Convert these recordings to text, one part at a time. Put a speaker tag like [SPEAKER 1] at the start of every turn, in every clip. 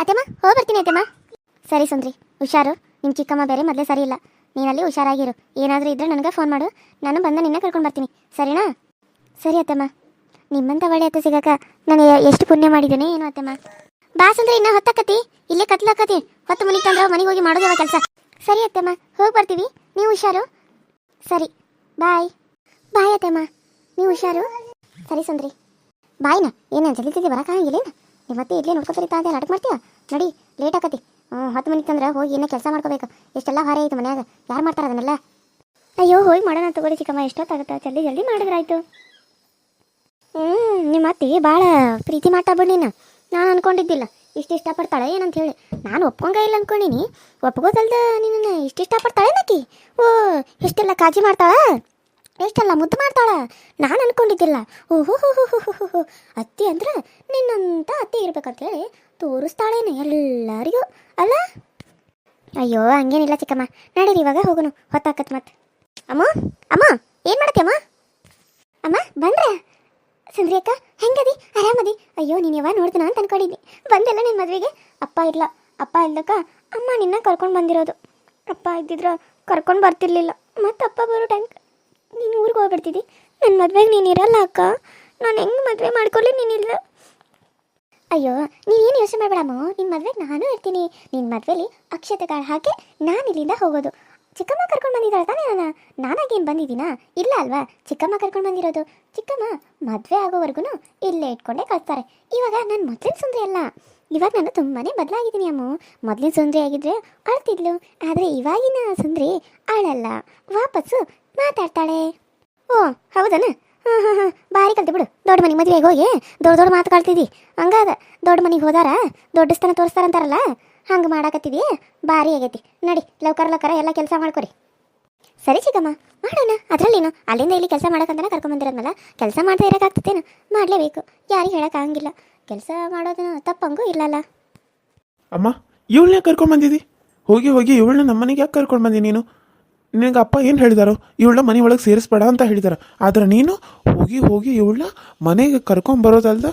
[SPEAKER 1] ಅತ್ತೆಮ್ಮ ಹೋಗಿ ಬರ್ತೀನಿ ಅತ್ತೆಮ್ಮ. ಸರಿ ಸುಂದ್ರಿ, ಹುಷಾರು. ನಿಮ್ಮ ಚಿಕ್ಕಮ್ಮ ಬೇರೆ ಮೊದಲೇ ಸರಿ ಇಲ್ಲ. ನೀನಲ್ಲಿ ಹುಷಾರಾಗಿರು. ಏನಾದರೂ ಇದ್ದರೆ ನನಗೆ ಫೋನ್ ಮಾಡು, ನಾನು ಬಂದು ನಿನ್ನ ಕರ್ಕೊಂಡು ಬರ್ತೀನಿ, ಸರಿನಾ? ಸರಿ ಅತ್ತೆಮ್ಮ. ನಿಮ್ಮಂಥ ಒಳ್ಳೆ ಅತ್ತೆ ಸಿಗಕ್ಕ ನಾನು ಎಷ್ಟು ಪುಣ್ಯ ಮಾಡಿದ್ದೀನಿ ಏನು ಅತ್ತೆಮ್ಮ. ಬಾ ಸುಂದ್ರಿ, ಇನ್ನೂ ಹೊತ್ತಾಕತಿ, ಇಲ್ಲೇ ಕತ್ಲಾಕತಿ. ಹೊತ್ತು ಮುನಿತಂದ್ರೆ ಮನೆಗೆ ಹೋಗಿ ಮಾಡೋದೇವ ಕೆಲಸ. ಸರಿ ಅತ್ತೆಮ್ಮ, ಹೋಗಿ ಬರ್ತೀವಿ, ನೀವು ಹುಷಾರು. ಸರಿ, ಬಾಯ್. ಬಾಯ್ ಅತ್ತೆಮ್ಮ, ನೀವು ಹುಷಾರು. ಸರಿ ಸುಂದ್ರಿ, ಬಾಯ್ನ. ಏನೇನು ಜಲ್ದಿ ಬರೋಕ್ಕಾಗಿಲ್ಲೇನು? ನೀವು ಮತ್ತೆ ಇಡ್ಲಿ ನೋಡ್ಕೊತಿರ್ತಾ ಅಂತ ನಾಟಕ ಮಾಡ್ತೀಯ? ನಡಿ, ಲೇಟ್ ಆಕತಿ. 10 ಮನಿತಂದ್ರೆ ಹೋಗಿ ಇನ್ನೂ ಕೆಲಸ ಮಾಡ್ಕೋಬೇಕು. ಎಷ್ಟೆಲ್ಲ ಹೊರೆ ಐತೆ ಮನ್ಯಾಗ, ಯಾರು ಮಾಡ್ತಾರೆ ಅದನ್ನೆಲ್ಲ? ಅಯ್ಯೋ ಹೋಗಿ ಮಾಡೋಣ ತಗೋರಿ ಚಿಕ್ಕಮ್ಮ, ಎಷ್ಟೊತ್ತಾಗುತ್ತೆ, ಜಲ್ದಿ ಜಲ್ದಿ ಮಾಡಿದ್ರಾಯ್ತು. ನಿಮ್ಮ ಅತ್ತಿ ಭಾಳ ಪ್ರೀತಿ ಮಾಡ್ತಾ ಬಿಡಿ ನೀನು. ನಾನು ಅಂದ್ಕೊಂಡಿದ್ದಿಲ್ಲ ಇಷ್ಟು ಇಷ್ಟಪಡ್ತಾಳೆ ಏನಂತ ಹೇಳಿ. ನಾನು ಒಪ್ಕೊಂಗ ಇಲ್ಲ ಅಂದ್ಕೊಂಡಿನಿ, ಒಪ್ಕೋದಲ್ದ ನಿನ್ನ ಇಷ್ಟು ಇಷ್ಟಪಡ್ತಾಳೆ ನಕ್ಕಿ. ಓ, ಎಷ್ಟೆಲ್ಲ ಕಾಳಜಿ ಮಾಡ್ತಾಳ, ಎಷ್ಟೆಲ್ಲ ಮುದ್ದು ಮಾಡ್ತಾಳ. ನಾನು ಅಂದ್ಕೊಂಡಿದ್ದಿಲ್ಲ. ಓಹೋ ಹೋ ಹೋ ಹೋ ಹೋ ಹೋ, ಅತ್ತಿ ಅಂದ್ರೆ ನಿನ್ನಂತ ಅತ್ತಿ ಇರ್ಬೇಕಂತೇಳಿ ತೋರಿಸ್ತಾಳೇನೆ ಎಲ್ಲರಿಗೂ ಅಲ್ಲ? ಅಯ್ಯೋ ಹಂಗೇನಿಲ್ಲ ಚಿಕ್ಕಮ್ಮ, ನಡೀರಿ ಇವಾಗ ಹೋಗೋನು, ಹೊತ್ತಾಕತ್ ಮತ್ತೆ. ಅಮ್ಮ ಅಮ್ಮ, ಏನು ಮಾಡತ್ತೆ ಅಮ್ಮ? ಅಮ್ಮ ಬಂದ್ರೆ ಸುಂದ್ರಿ ಅಕ್ಕ, ಹೆಂಗದಿ? ಆರಾಮದಿ? ಅಯ್ಯೋ ನೀನು ಯಾವಾಗ ನೋಡ್ತೀನ ಅಂತ ಅನ್ಕೊಂಡಿದ್ದೆ. ಬಂದೆಲ್ಲ ನಿನ್ನ ಮದುವೆಗೆ? ಅಪ್ಪ ಇಲ್ಲ, ಅಪ್ಪ ಇಲ್ಲಕ್ಕ ಅಮ್ಮ ನಿನ್ನ ಕರ್ಕೊಂಡು ಬಂದಿರೋದು. ಅಪ್ಪ ಇದ್ದಿದ್ರೆ ಕರ್ಕೊಂಡು ಬರ್ತಿರ್ಲಿಲ್ಲ. ಮತ್ತು ಅಪ್ಪ ಬರೋ ಟೈಮ್ ನೀನು ಊರಿಗೆ ಹೋಗ್ಬಿಡ್ತಿದ್ದಿ. ನನ್ನ ಮದುವೆಗೆ ನೀನು ಇರಲ್ಲ ಅಕ್ಕ, ನಾನು ಹೆಂಗೆ ಮದುವೆ ಮಾಡ್ಕೊಳ್ಳಿ ನೀನಿಲ್ಲ. ಅಯ್ಯೋ ನೀನೇನು ಯೋಚನೆ ಮಾಡಬೇಡಮ್ಮ, ನಿನ್ನ ಮದುವೆಗೆ ನಾನು ಇರ್ತೀನಿ. ನಿನ್ನ ಮದುವೆಲಿ ಅಕ್ಷತೆಗಳು ಹಾಕಿ ನಾನು ಇಲ್ಲಿಂದ ಹೋಗೋದು. ಚಿಕ್ಕಮ್ಮ ಕರ್ಕೊಂಡು ಬಂದಿದ್ದಾಳೆ ತಾನೇ? ನಾನಾಗೇನು ಬಂದಿದ್ದೀನಾ? ಇಲ್ಲ ಅಲ್ವಾ, ಚಿಕ್ಕಮ್ಮ ಕರ್ಕೊಂಡು ಬಂದಿರೋದು. ಚಿಕ್ಕಮ್ಮ ಮದುವೆ ಆಗೋವರೆಗೂ ಇಲ್ಲೇ ಇಟ್ಕೊಂಡೇ ಕಳಿಸ್ತಾರೆ. ಇವಾಗ ನಾನು ಮೊದಲಿನ ಸುಂದ್ರಿ ಅಲ್ಲ, ಇವಾಗ ನಾನು ತುಂಬಾ ಬದಲಾಗಿದ್ದೀನಿ ಅಮ್ಮ. ಮೊದಲಿನ ಸುಂದ್ರಿ ಆಗಿದ್ರೆ ಅಳ್ತಿದ್ಲು, ಆದರೆ ಇವಾಗಿನ ಸುಂದ್ರಿ ಅಳಲ್ಲ, ವಾಪಸ್ಸು ಮಾತಾಡ್ತಾಳೆ. ಓ ಹೌದನ? ಹಾಂ ಹಾಂ ಹಾಂ, ಭಾರಿ ಕಲ್ತಿ ಬಿಡು. ದೊಡ್ಡ ಮನೆಗೆ ಮದುವೆಗೆ ಹೋಗಿ ದೊಡ್ಡ ದೊಡ್ಡ ಮಾತು ಕಳ್ತಿದ್ದಿ. ಹಂಗಾದ ದೊಡ್ಡ ಮನೆಗೆ ಹೋದಾರ ದೊಡ್ಡ ಸ್ಥಾನ ತೋರಿಸ್ತಾರಂತಾರಲ್ಲ, ಹಂಗೆ ಮಾಡಾಕತ್ತಿದ್ದಿ. ಭಾರಿ ಆಗೈತಿ. ನಡಿ ಲವ್ಕರ ಎಲ್ಲ ಕೆಲಸ ಮಾಡ್ಕೊರಿ. ಸರಿ ಚಿಕ್ಕಮ್ಮ, ಮಾಡೋಣ, ಅದರಲ್ಲೇನು. ಅಲ್ಲಿಂದ ಇಲ್ಲಿ ಕೆಲಸ ಮಾಡೋಕ್ಕಂತನೇ ಕರ್ಕೊಂಬಂದಿರೋದ್ಮೇಲೆ ಕೆಲಸ ಮಾಡದೆ ಇರೋಕ್ಕಾಗ್ತದೇನು? ಮಾಡಲೇಬೇಕು, ಯಾರಿಗೆ ಹೇಳೋಕ್ಕಾಗಂಗಿಲ್ಲ. ಕೆಲಸ ಮಾಡೋದನ್ನ ತಪ್ಪಂಗೂ ಇಲ್ಲಲ್ಲ.
[SPEAKER 2] ಅಮ್ಮ, ಇವಳನ್ನ ಕರ್ಕೊಂಡು ಬಂದಿದ್ದಿ? ಹೋಗಿ ಹೋಗಿ ಇವಳನ್ನ ನಮ್ಮ ಮನೆಗೆ ಯಾಕೆ ಕರ್ಕೊಂಡು ಬಂದಿ ನೀನು? ನಿನಗೆ ಅಪ್ಪ ಏನು ಹೇಳಿದಾರೋ? ಇವಳನ್ನ ಮನೆ ಒಳಗೆ ಸೇರಿಸ್ಬೇಡ ಅಂತ ಹೇಳಿದಾರ. ಆದರೆ ನೀನು ಹೋಗಿ ಹೋಗಿ ಇವಳನ್ನ ಮನೆಗೆ ಕರ್ಕೊಂಬರೋದಲ್ದ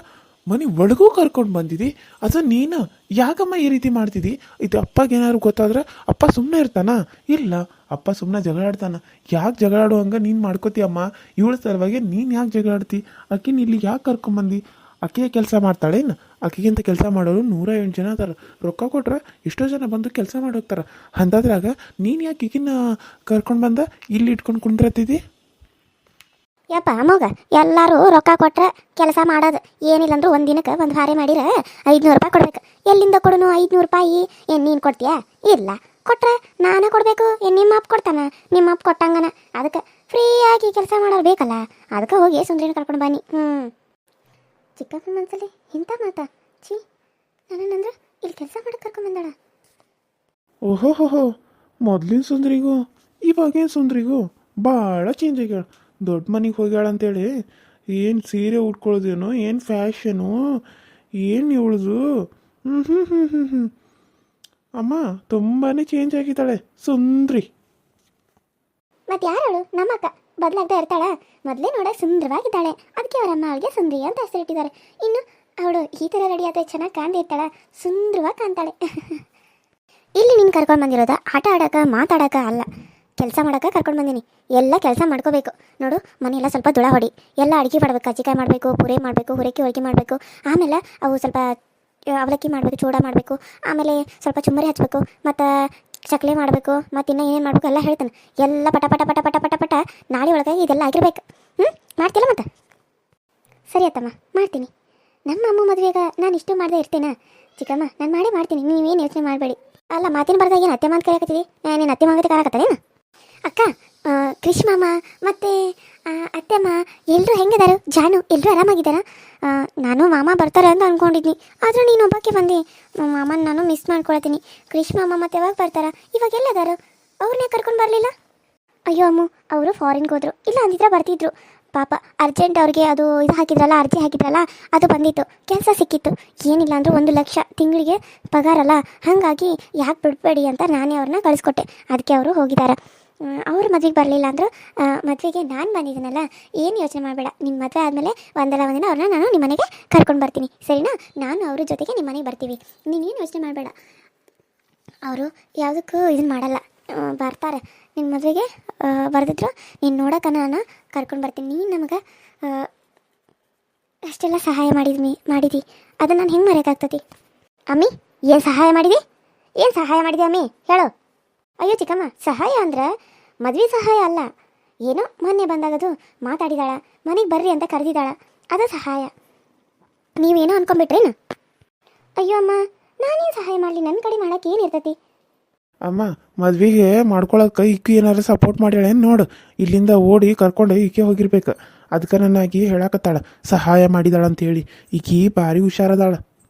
[SPEAKER 2] ಮನೆ ಒಳಗೂ ಕರ್ಕೊಂಡು ಬಂದಿದ್ದಿ. ಅದು ನೀನು ಯಾಕಮ್ಮ ಈ ರೀತಿ ಮಾಡ್ತಿದ್ದಿ? ಇದು ಅಪ್ಪಗೇನಾದ್ರು ಗೊತ್ತಾದ್ರೆ ಅಪ್ಪ ಸುಮ್ಮನೆ ಇರ್ತಾನ? ಇಲ್ಲ, ಅಪ್ಪ ಸುಮ್ಮನೆ ಜಗಳಾಡ್ತಾನ. ಯಾಕೆ ಜಗಳಾಡೋ ಹಂಗೆ ನೀನು ಮಾಡ್ಕೋತೀಯಮ್ಮ? ಇವಳ ಸಲುವಾಗಿ ನೀನು ಯಾಕೆ ಜಗಳಾಡ್ತಿ? ಆಕಿನ ಇಲ್ಲಿ ಯಾಕೆ ಕರ್ಕೊಂಬಂದು? ಆಕೆಯ ಕೆಲಸ ಮಾಡ್ತಾಳೇನು? ಆಕೆಗಿಂತ ಕೆಲಸ ಮಾಡೋರು 108 ಜನ ಅದಾರ. ರೊಕ್ಕ ಕೊಟ್ರೆ ಎಷ್ಟೋ ಜನ ಬಂದು ಕೆಲಸ ಮಾಡೋಗ್ತಾರೆ. ಅಂದಾದ್ರಾಗ ನೀನು ಯಾಕೆ ಈಗಿನ ಕರ್ಕೊಂಡು ಬಂದ ಇಲ್ಲಿ ಇಟ್ಕೊಂಡು ಕುಂದ್ರತ್ತಿದ್ದಿ?
[SPEAKER 1] ಯಪ್ಪ ಮಗ, ಎಲ್ಲರೂ ರೊಕ್ಕ ಕೊಟ್ರೆ ಕೆಲಸ ಮಾಡೋದು. ಏನಿಲ್ಲ ಅಂದ್ರೂ ಒಂದು ದಿನಕ್ಕೆ ಒಂದು ಹಾರೆ ಮಾಡಿರ 500 ರೂಪಾಯಿ ಕೊಡ್ಬೇಕು. ಎಲ್ಲಿಂದ ಕೊಡೋನು 500 ರೂಪಾಯಿ? ಏನು ನೀನು ಕೊಡ್ತೀಯಾ? ಇಲ್ಲ, ಕೊಟ್ರೆ ನಾನೇ ಕೊಡಬೇಕು. ಏನು ನಿಮ್ಮ ಅಪ್ಪ ಕೊಡ್ತಾನ? ನಿಮ್ಮ ಅಪ್ಪ ಕೊಟ್ಟಂಗನ. ಅದಕ್ಕೆ ಫ್ರೀಯಾಗಿ ಕೆಲಸ ಮಾಡೋರು ಬೇಕಲ್ಲ, ಅದಕ್ಕೆ ಹೋಗಿ ಸುಂದ್ರಿನ ಕರ್ಕೊಂಡು ಬನ್ನಿ. ಚಿಕ್ಕಪ್ಪನ ಮನಸ್ಸಲ್ಲಿ ಇಂಥ ಮಾತಾ? ಛೀ, ನನ್ನಂದ್ರೆ ಇಲ್ಲಿ ಕೆಲಸ ಮಾಡೋಕೆ ಕರ್ಕೊಂಡ್ಬಂದಾಳ.
[SPEAKER 2] ಓಹೋ ಹೋ ಹೋ, ಮೊದಲಿನ ಸುಂದ್ರಿಗೂ ಇವಾಗೇನು ಸುಂದ್ರಿಗೂ ಭಾಳ ಚೇಂಜ್ ಆಗ್ಯಾಳ. ದೊಡ್ಡ ಮನೆಗೆ ಹೋಗ್ಯಾಳ ಅಂತೇಳಿ ಏನು ಸೀರೆ ಉಟ್ಕೊಳ್ಳೋದೇನೋ, ಏನು ಫ್ಯಾಷನು, ಏನು ಇವಳ್ದು. ಅಮ್ಮ ತುಂಬಾ ಚೇಂಜ್ ಆಗಿದ್ದಾಳೆ ಸುಂದ್ರಿ.
[SPEAKER 1] ಮತ್ತೆ ಯಾರವಳು? ನಮ್ಮಕ್ಕ ಬದಲಾಗ್ತಾ ಇರ್ತಾಳ. ಮೊದಲೇ ನೋಡ ಸುಂದರವಾಗಿದ್ದಾಳೆ, ಅದಕ್ಕೆ ಅವರಮ್ಮ ಅವಳಿಗೆ ಸುಂದರಿ ಅಂತ ಹೆಸರು ಇಟ್ಟಿದ್ದಾರೆ. ಇನ್ನು ಅವಳು ಈ ಥರ ರೆಡಿ ಆದ ಚೆನ್ನಾಗಿ ಕಾಣ್ದಿರ್ತಾಳ, ಸುಂದರವಾಗಿ ಕಾಣ್ತಾಳೆ. ಇಲ್ಲಿ ನೀನು ಕರ್ಕೊಂಡು ಬಂದಿರೋದ ಆಟ ಆಡೋಕೆ ಮಾತಾಡೋಕೆ ಅಲ್ಲ, ಕೆಲಸ ಮಾಡೋಕೆ ಕರ್ಕೊಂಡು ಬಂದೀನಿ. ಎಲ್ಲ ಕೆಲಸ ಮಾಡ್ಕೋಬೇಕು ನೋಡು. ಮನೆಯೆಲ್ಲ ಸ್ವಲ್ಪ ದುಳ ಹೊಡಿ, ಎಲ್ಲ ಅಡುಗೆ ಮಾಡಬೇಕು. ಕಜ್ಜಿಕಾಯಿ ಮಾಡಬೇಕು, ಪೂರಿ ಮಾಡಬೇಕು, ಹುರಕಿ ಹೋಳಿಗೆ ಮಾಡಬೇಕು. ಆಮೇಲೆ ಅವು ಸ್ವಲ್ಪ ಅವಲಕ್ಕಿ ಮಾಡಬೇಕು, ಚೂಡ ಮಾಡಬೇಕು. ಆಮೇಲೆ ಸ್ವಲ್ಪ ಚುಮ್ಮರಿ ಹಚ್ಚಬೇಕು, ಮತ್ತು ಚಕ್ಲಿ ಮಾಡಬೇಕು. ಮತ್ತು ಇನ್ನೂ ಏನೇನು ಮಾಡಬೇಕು ಎಲ್ಲ ಹೇಳ್ತಾನೆ. ಎಲ್ಲ ಪಟ ಪಟ ಪಟ ಪಟ ಪಟ ಪಟ ನಾಳೆ ಒಳಗೆ ಇದೆಲ್ಲ ಆಗಿರ್ಬೇಕು. ಮಾಡ್ತಿಲ್ಲ ಮತ್ತೆ? ಸರಿ ಅತ್ತಮ್ಮ, ಮಾಡ್ತೀನಿ. ನಮ್ಮ ಅಮ್ಮ ಮದುವೆಗೆ ನಾನು ಇಷ್ಟು ಮಾಡದೆ ಇರ್ತೇನೆ ಚಿಕ್ಕಮ್ಮ. ನಾನು ಮಾಡೇ ಮಾಡ್ತೀನಿ, ನೀವೇನು ಯೋಚನೆ ಮಾಡಬೇಡಿ. ಅಲ್ಲ, ಮಾತಿನ ಬರ್ದಾಗ ಏನು ಅತ್ತೆ ಮಾತು ಕರೆಯಕತ್ತೀವಿ? ನೀನು ಅತ್ತೆ ಮಾತು ಕರೆಯಕತ್ತೇನು? ಅಕ್ಕ, ಕೃಷಿ ಮಾಮ ಮತ್ತು ಅತ್ತೆಮ್ಮ ಎಲ್ಲರೂ ಹೆಂಗಿದಾರು? ಜಾನು ಎಲ್ಲರೂ ಆರಾಮಾಗಿದ್ದಾರ? ನಾನು ಮಾಮ ಬರ್ತಾರೆ ಅಂತ ಅಂದ್ಕೊಂಡಿದ್ನಿ, ಆದರೆ ನೀನು ಒಬ್ಬಕ್ಕೆ ಬಂದು ಮಾಮನ ನಾನು ಮಿಸ್ ಮಾಡ್ಕೊಳ್ತೀನಿ. ಕೃಷಿ ಮಾಮ ಮತ್ತೆ ಯಾವಾಗ ಬರ್ತಾರ? ಇವಾಗ ಎಲ್ಲದಾರು? ಅವ್ರನ್ನೇ ಕರ್ಕೊಂಡು ಬರಲಿಲ್ಲ? ಅಯ್ಯೋ ಅಮ್ಮ, ಅವರು ಫಾರಿನ್ಗೆ ಹೋದರು. ಇಲ್ಲ ಅಂದಿದ್ರೆ ಬರ್ತಿದ್ರು. ಪಾಪ ಅರ್ಜೆಂಟ್ ಅವ್ರಿಗೆ ಅದು ಇದು ಹಾಕಿದ್ರಲ್ಲ, ಅರ್ಜಿ ಹಾಕಿದ್ರಲ್ಲ, ಅದು ಬಂದಿತ್ತು. ಕೆಲಸ ಸಿಕ್ಕಿತ್ತು. ಏನಿಲ್ಲ ಅಂದರೂ 1 ಲಕ್ಷ ತಿಂಗಳಿಗೆ ಪಗಾರಲ್ಲ. ಹಾಗಾಗಿ ಯಾಕೆ ಬಿಡಬೇಡಿ ಅಂತ ನಾನೇ ಅವ್ರನ್ನ ಕಳಿಸ್ಕೊಟ್ಟೆ. ಅದಕ್ಕೆ ಅವರು ಹೋಗಿದ್ದಾರೆ. ಅವ್ರು ಮದ್ವೆಗೆ ಬರಲಿಲ್ಲ ಅಂದರು ಮದುವೆಗೆ ನಾನು ಬಂದಿದ್ದೀನಲ್ಲ, ಏನು ಯೋಚನೆ ಮಾಡಬೇಡ. ನಿಮ್ಮ ಮದುವೆ ಆದಮೇಲೆ ಒಂದಲ್ಲ ಒಂದಿನ ಅವ್ರನ್ನ ನಾನು ನಿಮ್ಮ ಮನೆಗೆ ಕರ್ಕೊಂಡು ಬರ್ತೀನಿ, ಸರಿನಾ? ನಾನು ಅವ್ರ ಜೊತೆಗೆ ನಿಮ್ಮ ಮನೆಗೆ ಬರ್ತೀವಿ, ನೀನೇನು ಯೋಚನೆ ಮಾಡಬೇಡ. ಅವರು ಯಾವುದಕ್ಕೂ ಇದನ್ನು ಮಾಡಲ್ಲ, ಬರ್ತಾರೆ ನಿನ್ನ ಮದುವೆಗೆ. ಬರೆದಿದ್ರು ನೀನು ನೋಡೋಕೆ ನಾನು ಕರ್ಕೊಂಡು ಬರ್ತೀನಿ. ನೀನು ನಮಗೆ ಅಷ್ಟೆಲ್ಲ ಸಹಾಯ ಮಾಡಿದಿ, ಅದನ್ನು ನಾನು ಹೆಂಗೆ ಮರೆಯೋಕ್ಕಾಗ್ತತಿ? ಅಮ್ಮಿ, ಏನು ಸಹಾಯ ಮಾಡಿದಿ? ಏನು ಸಹಾಯ ಮಾಡಿದೆ ಅಮ್ಮಿ ಹೇಳು? ಅಯ್ಯೋ ಚಿಕ್ಕಮ್ಮ, ಸಹಾಯ ಅಂದ್ರೆ ಮದುವೆ ಸಹಾಯ ಅಲ್ಲ, ಏನೋ ಮೊನ್ನೆ ಬಂದಾಗದು ಮಾತಾಡಿದಾಳ, ಮನೆಗೆ ಬರ್ರಿ ಅಂತ ಕರೆದಿದ್ದಾಳ, ಅದು ಸಹಾಯ. ನೀವೇನೋ ಅನ್ಕೊಂಬಿಟ್ರೇನು? ಅಯ್ಯೋ ಅಮ್ಮ, ನಾನೇನು ಸಹಾಯ ಮಾಡಲಿ, ನನ್ನ ಕಡೆ ಮಾಡೋಕೆ ಏನು ಇರ್ತೈತಿ?
[SPEAKER 2] ಅಮ್ಮ, ಮದ್ವೆಗೆ ಮಾಡ್ಕೊಳಕ್ಕೆ ಈಕೆ ಏನಾರು ಸಪೋರ್ಟ್ ಮಾಡ್ಯಾಳೆ ನೋಡು, ಇಲ್ಲಿಂದ ಓಡಿ ಕರ್ಕೊಂಡು ಈಕೆ ಹೋಗಿರ್ಬೇಕು. ಅದಕ್ಕೆ ನನ್ನ ಆಕಿ ಹೇಳಕತ್ತಾಳ ಸಹಾಯ ಮಾಡಿದಾಳ ಅಂತೇಳಿ. ಈಕಿ ಭಾರಿ ಹುಷಾರದಾಳ.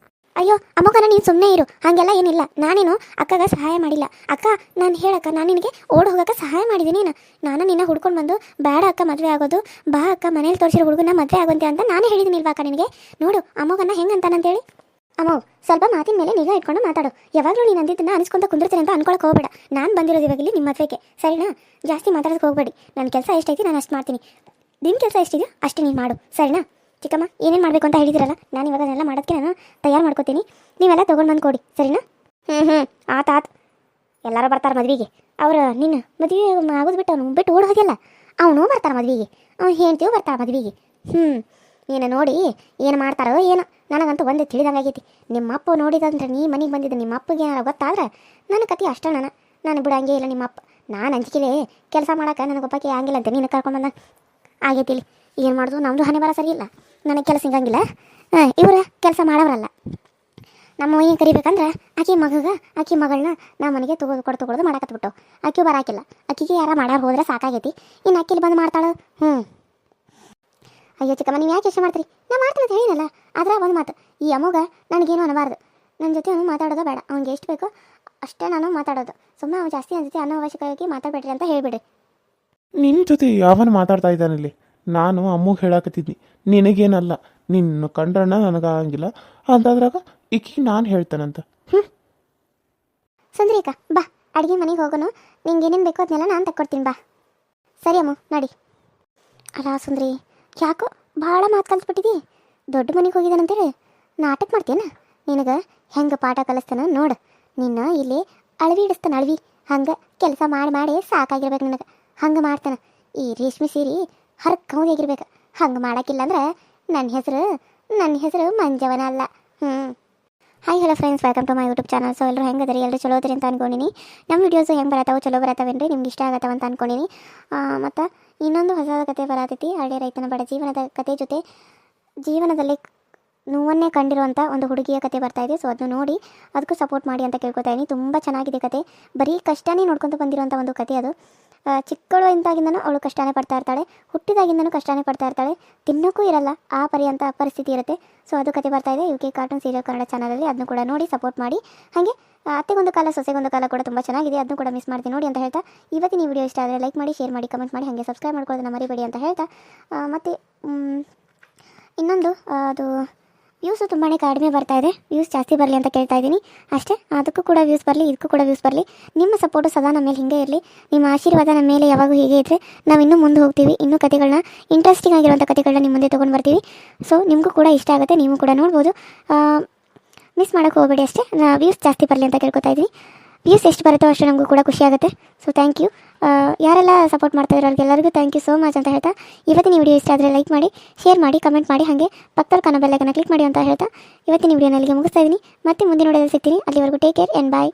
[SPEAKER 1] ಅಯ್ಯೋ ಅಮ್ಮಕ್ಕ, ನೀನು ಸುಮ್ಮನೆ ಇರು, ಹಾಗೆಲ್ಲ ಏನಿಲ್ಲ. ನಾನೇನು ಅಕ್ಕಗ ಸಹಾಯ ಮಾಡಿಲ್ಲ. ಅಕ್ಕ, ನಾನು ಹೇಳಕ್ಕ, ನಾನು ನಿನಗೆ ಓಡಿ ಹೋಗಕ್ಕೆ ಸಹಾಯ ಮಾಡಿದ್ದೀನಿ. ನಾನು ನಿನ್ನ ಹುಡ್ಕೊಂಡು ಬಂದು ಬೇಡ ಅಕ್ಕ ಮದುವೆ ಆಗೋದು, ಬಾ ಅಕ್ಕ ಮನೇಲಿ ತೋರಿಸಿರೋ ಹುಡುಗನ ಮದುವೆ ಆಗುವಂತೆ ಅಂತ ನಾನೇ ಹೇಳಿದ್ದೀನಿಲ್ವಾ ಅಕ್ಕ ನಿನಗೆ? ನೋಡು ಅಮ್ಮಗನ್ನ ಹೆಂಗೆ ಅಂತಾನಂತೇಳಿ. ಅಮ್ಮ, ಸ್ವಲ್ಪ ಮಾತಿನ ಮೇಲೆ ನಿಗಾ ಇಟ್ಕೊಂಡು ಮಾತಾಡು. ಯಾವಾಗಲೂ ನೀನು ಅಂದಿದ್ದನ್ನ ಅನಿಸ್ಕೊಂತ ಕುಂದಿರ್ತೀನಿ ಅಂತ ಅನ್ಕೊಳಕ್ಕೆ ಹೋಗಬೇಡ. ನಾನು ಬಂದಿರೋದು ಇವಾಗ ಇಲ್ಲಿ ನಿಮ್ಮ ಮದುವೆಗೆ, ಸರಿನಾ? ಜಾಸ್ತಿ ಮಾತಾಡೋಕೆ ಹೋಗಬೇಡಿ. ನನ್ನ ಕೆಲಸ ಎಷ್ಟೈತಿ ನಾನು ಅಷ್ಟು ಮಾಡ್ತೀನಿ, ನಿನ್ನ ಕೆಲಸ ಎಷ್ಟಿದೆಯೋ ಅಷ್ಟೇ ನೀನು ಮಾಡು, ಸರಿನಾ? ಚಿಕ್ಕಮ್ಮ, ಏನೇನು ಮಾಡಬೇಕು ಅಂತ ಹೇಳಿದಿರಲ್ಲ, ನಾನು ಇವಾಗ ಅದನ್ನೆಲ್ಲ ಮಾಡೋದಕ್ಕೆ ನಾನು ತಯಾರು ಮಾಡ್ಕೋತೀನಿ. ನೀವೆಲ್ಲ ತೊಗೊಂಡು ಬಂದು ಕೊಡಿ, ಸರಿನಾ? ಆತು. ಎಲ್ಲರೂ ಬರ್ತಾರೆ ಮದುವೆಗೆ. ಅವ್ರು ನಿನ್ನ ಮದುವೆ ಆಗೋದು ಬಿಟ್ಟು ಅವನು ಬಿಟ್ಟು ಓಡಿ ಹೋಗಿಲ್ಲ, ಅವನು ಬರ್ತಾರೆ ಮದುವೆಗೆ, ಅವ್ನು ಹೇಳ್ತೀವೋ ಬರ್ತಾರೆ ಮದುವೆಗೆ. ನೀನು ನೋಡಿ ಏನು ಮಾಡ್ತಾರೋ ಏನೋ, ನನಗಂತೂ ಒಂದೇ ತಿಳಿದಂಗಾಗೈತಿ. ನಿಮ್ಮ ಅಪ್ಪ ನೋಡಿದಂದ್ರೆ ನೀ ಮನೆಗೆ ಬಂದಿದ್ದು ನಿಮ್ಮ ಅಪ್ಪಗೆ ಏನಾರು ಗೊತ್ತಾದ್ರೆ ನನ್ನ ಕತೆ ಅಷ್ಟೇ. ನಾನು ಬಿಡಂಗೇ ಇಲ್ಲ ನಿಮ್ಮ ಅಪ್ಪ. ನಾನು ಅಂಜಿಕೆಲೆ ಕೆಲಸ ಮಾಡೋಕೆ ನನಗೊಬ್ಬಕ್ಕೆ ಆಗಿಲ್ಲ ಅಂತ ನೀನು ಕರ್ಕೊಂಡು ಬಂದ ಆಗೈತಿ. ಇಲ್ಲಿ ಏನು ಮಾಡೋದು, ನಮ್ಮದು ಹಣೆ ಬರ ಸರಿ ಇಲ್ಲ, ನನಗೆ ಕೆಲಸ ಸಿಗಂಗಿಲ್ಲ. ಇವರು ಕೆಲಸ ಮಾಡೋರಲ್ಲ. ನಮ್ಮ ಏನು ಕರಿಬೇಕಂದ್ರೆ ಆಕೆ ಮಗಳನ್ನ ನಮ್ಮ ಮನೆಗೆ ತೊಗೊಳೋದು ಮಾಡಕತ್ಬಿಟ್ಟು ಆಕೆ ಬರಾಕಿಲ್ಲ. ಆಕೆಗೆ ಯಾರ ಮಾಡಾರು ಹೋದ್ರೆ ಸಾಕಾಗೈತಿ, ಇನ್ನು ಆಕೆಲಿ ಬಂದು ಮಾಡ್ತಾಳು. ಅಯ್ಯೋ ಚಿಕ್ಕಮ್ಮ, ನೀವು ಯಾಕೆ ಯೋಚನೆ ಮಾಡ್ತೀರಿ? ನಾ ಮಾಡ್ತೀನಿ ಅಂತ ಹೇಳಿನಲ್ಲ. ಆದ್ರೆ ಒಂದು ಮಾತು, ಈ ಅಮ್ಮಗ ನನಗೇನು ಅನ್ನಬಾರ್ದು. ನನ್ನ ಜೊತೆ ಅವನು ಮಾತಾಡೋದು ಬೇಡ, ಅವ್ನಿಗೆ ಎಷ್ಟು ಬೇಕೋ ಅಷ್ಟೇ ನಾನು ಮಾತಾಡೋದು. ಸುಮ್ಮನೆ ಅವ್ನು ಜಾಸ್ತಿ ನನ್ನ ಜೊತೆ ಅನಾವಶ್ಯಕವಾಗಿ ಮಾತಾಡಬೇಡ್ರಿ ಅಂತ ಹೇಳಿಬಿಡ್ರಿ.
[SPEAKER 2] ನಿನ್ನ ಜೊತೆ ಯಾವನು ಮಾತಾಡ್ತಾ ಇದ್ದಾನಲ್ಲಿ? ನಾನು ಅಮ್ಮಗೆ ಹೇಳಾಕತ್ತಿದ್ನಿ, ನಿನಗೇನಲ್ಲ, ನಿನ್ನ ಕಂಡ್ರಣ್ಣ ನನಗಾಗಂಗಿಲ್ಲ ಅಂತಂದ್ರಾಗ ಈಕಿ ನಾನು ಹೇಳ್ತಾನಂತ.
[SPEAKER 1] ಸುಂದ್ರಿ ಅಕ್ಕ, ಬಾ ಅಡುಗೆ ಮನೆಗೆ ಹೋಗೋನು. ನಿಂಗೆ ಏನೇನು ಬೇಕೋ ಅದನ್ನೆಲ್ಲ ನಾನು ತಕ್ಕೊಡ್ತೀನಿ, ಬಾ. ಸರಿ ಅಮ್ಮ, ನಡಿ. ಅಲ್ಲ ಸುಂದ್ರಿ, ಯಾಕೋ ಭಾಳ ಮಾತು ಕಲಿಸ್ಬಿಟ್ಟಿದಿ. ದೊಡ್ಡ ಮನೆಗೆ ಹೋಗಿದ್ದಾನಂತೇಳಿ ನಾಟಕ ಮಾಡ್ತೇನ? ನಿನಗೆ ಹೆಂಗೆ ಪಾಠ ಕಲಿಸ್ತಾನ ನೋಡು. ನಿನ್ನ ಇಲ್ಲಿ ಅಳವಿ ಇಡಿಸ್ತಾನೆ, ಅಳವಿ. ಹಂಗೆ ಕೆಲಸ ಮಾಡಿ ಸಾಕಾಗಿರ್ಬೇಕು ನಿನಗೆ. ಹಂಗೆ ಮಾಡ್ತಾನೆ. ಈ ರೇಷ್ಮೆ ಸೀರೆ ಹರ್ಕೌದಿಯಾಗಿರ್ಬೇಕು. ಹಂಗೆ ಮಾಡೋಕ್ಕಿಲ್ಲ ಅಂದ್ರೆ ನನ್ನ ಹೆಸರು ಮಂಜವನ ಅಲ್ಲ. Hi hello friends, welcome to my YouTube channel. So ಎಲ್ಲರೂ ಹೆಂಗದ್ರಿ? ಎಲ್ಲರೂ ಚಲೋ ಅದ್ರಿ ಅಂತ ಅನ್ಕೊಂಡಿನಿ. ನಮ್ಮ ವೀಡಿಯೋಸು ಹೆಂಗೆ ಬರತ್ತಾವೆ, ಚಲೋ ಬರತ್ತಾವೇನ್ರಿ, ನಿಮ್ಗೆ ಇಷ್ಟ ಆಗತ್ತವ ಅಂತ ಅನ್ಕೊಂಡಿನಿ. ಮತ್ತು ಇನ್ನೊಂದು ಹೊಸ ಕತೆ ಬರತೈತಿ, ಹಳ್ಳಿ ರೈತನ ಬಡ ಜೀವನದ ಕತೆ ಜೊತೆ ಜೀವನದಲ್ಲಿ ನೋವನ್ನೇ ಕಂಡಿರುವಂಥ ಒಂದು ಹುಡುಗಿಯ ಕತೆ ಬರ್ತಾಯಿದೆ. ಸೊ ಅದನ್ನು ನೋಡಿ ಅದಕ್ಕೂ ಸಪೋರ್ಟ್ ಮಾಡಿ ಅಂತ ಕೇಳ್ಕೊತಾ ಇದ್ದೀನಿ. ತುಂಬ ಚೆನ್ನಾಗಿದೆ ಕತೆ. ಬರೀ ಕಷ್ಟನೇ ನೋಡ್ಕೊತ ಬಂದಿರುವಂಥ ಒಂದು ಕತೆ ಅದು. ಚಿಕ್ಕವಳು ಇಂತಾಗಿಂದನೂ ಅವಳು ಕಷ್ಟನೇ ಪಡ್ತಾ ಇರ್ತಾಳೆ, ಹುಟ್ಟಿದಾಗಿಂದನೂ ಕಷ್ಟನೇ ಪಡ್ತಾ ಇರ್ತಾಳೆ, ತಿನ್ನೋಕ್ಕೂ ಇರಲ್ಲ ಆ ಪರ್ಯಂತ ಪರಿಸ್ಥಿತಿ ಇರುತ್ತೆ. ಸೊ ಅದು ಕತೆ ಬರ್ತಾ ಇದೆ UK ಕಾರ್ಟೂನ್ ಸೀರಿಯಲ್ ಕನ್ನಡ ಚಾನಲಲ್ಲಿ. ಅದನ್ನು ಕೂಡ ನೋಡಿ ಸಪೋರ್ಟ್ ಮಾಡಿ. ಹಾಗೆ ಅತ್ತೆಗೊಂದು ಕಾಲ ಸೊಸೆಗೊಂದು ಕಾಲ ಕೂಡ ತುಂಬ ಚೆನ್ನಾಗಿದೆ, ಅದನ್ನು ಕೂಡ ಮಿಸ್ ಮಾಡ್ತೀನಿ ನೋಡಿ ಅಂತ ಹೇಳ್ತಾ, ಇವತ್ತಿನ ಈ ವಿಡಿಯೋ ಇಷ್ಟ ಆದರೆ ಲೈಕ್ ಮಾಡಿ, ಶೇರ್ ಮಾಡಿ, ಕಮೆಂಟ್ ಮಾಡಿ, ಹಾಗೆ ಸಬ್ಸ್ಕ್ರೈಬ್ ಮಾಡ್ಕೊಳ್ಳೋದನ್ನ ಮರಿಬೇಡಿ ಅಂತ ಹೇಳ್ತಾ, ಮತ್ತು ಇನ್ನೊಂದು ಅದು ವ್ಯೂಸು ತುಂಬಾ ಕಡಿಮೆ ಬರ್ತಾ ಇದೆ. ವ್ಯೂಸ್ ಜಾಸ್ತಿ ಬರಲಿ ಅಂತ ಕೇಳ್ತಾ ಇದ್ದೀನಿ ಅಷ್ಟೇ. ಅದಕ್ಕೂ ಕೂಡ ವ್ಯೂಸ್ ಬರಲಿ, ಇದಕ್ಕೂ ಕೂಡ ವ್ಯೂಸ್ ಬರಲಿ. ನಿಮ್ಮ ಸಪೋರ್ಟು ಸದಾ ನಮ್ಮ ಮೇಲೆ ಹೀಗೆ ಇರಲಿ. ನಿಮ್ಮ ಆಶೀರ್ವಾದ ನಮ್ಮ ಮೇಲೆ ಯಾವಾಗೂ ಹೀಗೆ ಇದ್ದರೆ ನಾವು ಇನ್ನೂ ಮುಂದೆ ಹೋಗ್ತೀವಿ. ಇನ್ನೂ ಕತೆಗಳನ್ನ, ಇಂಟ್ರೆಸ್ಟಿಂಗ್ ಆಗಿರುವಂಥ ಕತೆಗಳನ್ನ ನಿಮ್ಮ ಮುಂದೆ ತೊಗೊಂಡು ಬರ್ತೀವಿ. ಸೊ ನಿಮಗೂ ಕೂಡ ಇಷ್ಟ ಆಗುತ್ತೆ, ನೀವು ಕೂಡ ನೋಡ್ಬೋದು. ಮಿಸ್ ಮಾಡೋಕ್ಕೆ ಹೋಗಬೇಡಿ ಅಷ್ಟೇ. ವ್ಯೂಸ್ ಜಾಸ್ತಿ ಬರಲಿ ಅಂತ ಕೇಳ್ಕೊತಾ ಇದ್ದೀನಿ. ವ್ಯೂಸ್ ಎಷ್ಟು ಬರುತ್ತೋ ಅಷ್ಟು ನಮಗೂ ಕೂಡ ಖುಷಿ ಆಗುತ್ತೆ. So thank you. ಯಾರೆಲ್ಲ ಸಪೋರ್ಟ್ ಮಾಡ್ತಾ ಇರೋ ಅವ್ರಿಗೆಲ್ಲರಿಗೂ ಥ್ಯಾಂಕ್ ಯು ಸೋ ಮಚ್ ಅಂತ ಹೇಳ್ತಾ, ಇವತ್ತಿನ ವಿಡಿಯೋ ಇಷ್ಟ ಆದರೆ ಲೈಕ್ ಮಾಡಿ, ಶೇರ್ ಮಾಡಿ, ಕಮೆಂಟ್ ಮಾಡಿ, ಹಾಗೆ ಪಕ್ಕದಲ್ಲಿ ಕಾಣೋ ಬೆಲ್ ಐಕಾನ್ ಕ್ಲಿಕ್ ಮಾಡಿ ಅಂತ ಹೇಳ್ತಾ ಇವತ್ತಿನ ವಿಡಿಯೋನ ಇಲ್ಲಿಗೆ ಮುಗಿಸ್ತಾ ಇದ್ದೀನಿ. ಮತ್ತೆ ಮುಂದಿನ ವಿಡಿಯೋದಲ್ಲಿ ಸಿಗ್ತೀನಿ. ಅಲ್ಲಿವರೆಗೂ ಟೇಕ್ ಕೇರ್ ಆ್ಯಂಡ್ ಬಾಯ್.